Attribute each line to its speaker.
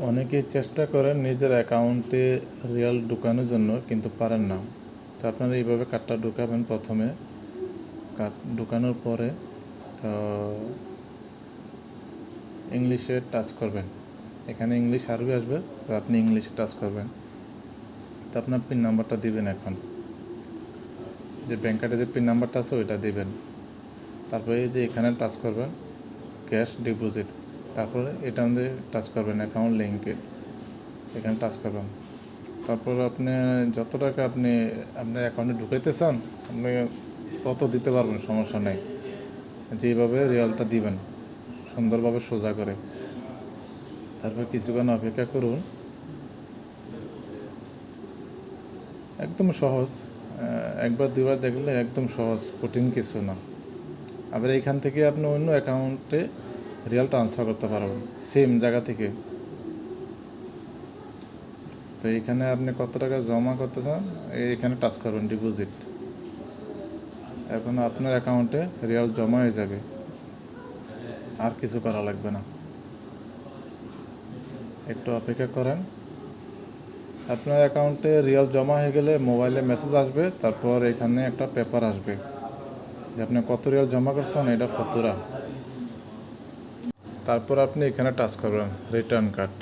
Speaker 1: অনেকেই চেষ্টা করেন নিজের অ্যাকাউন্টে রিয়াল ঢুকানোর জন্য, কিন্তু পারেন না। তো আপনারা এইভাবে কার্ডটা ঢুকাবেন। প্রথমে কার্ড ঢুকানোর পরে তো ইংলিশে টাচ করবেন। এখানে ইংলিশ আরবি আসবে, তো আপনি ইংলিশে টাচ করবেন। তো আপনার পিন নাম্বারটা দিবেন। এখন যে ব্যাঙ্ক কার্ডে যে পিন নাম্বারটা আছে ওইটা দিবেন। তারপরে এই যে এখানে টাচ করবেন ক্যাশ ডিপোজিট, তারপরে এটা আমাদের টাচ করবেন অ্যাকাউন্ট লিঙ্কে, এখানে টাচ করবেন। তারপর আপনি যত টাকা আপনি আপনার অ্যাকাউন্টে ঢুকাইতে চান আপনি তত দিতে পারবেন, সমস্যা নেই। যেভাবে রিয়ালটা দিবেন সুন্দরভাবে সোজা করে। তারপর কিছুক্ষণ অপেক্ষা করুন। একদম সহজ, একবার দুবার দেখলে একদম সহজ, কঠিন কিছু না। আবার এইখান থেকে আপনি অন্য অ্যাকাউন্টে রিয়াল ট্রান্সফার করতে পারবেন সেম জায়গা থেকে। তো এইখানে আপনি কত টাকা জমা করতে চান এইখানে টাচ করবেন ডিপোজিট। এখন আপনার অ্যাকাউন্টে রিয়াল জমা হয়ে যাবে, আর কিছু করা লাগবে না। একটু অপেক্ষা করেন। আপনার অ্যাকাউন্টে রিয়াল জমা হয়ে গেলে মোবাইলে মেসেজ আসবে, তারপর এখানে একটা পেপার আসবে যে আপনি কত রিয়াল জমা করছেন, এটা ফতুরা। তারপর আপনি এখানে টাচ করবেন রিটার্ন কার্ড।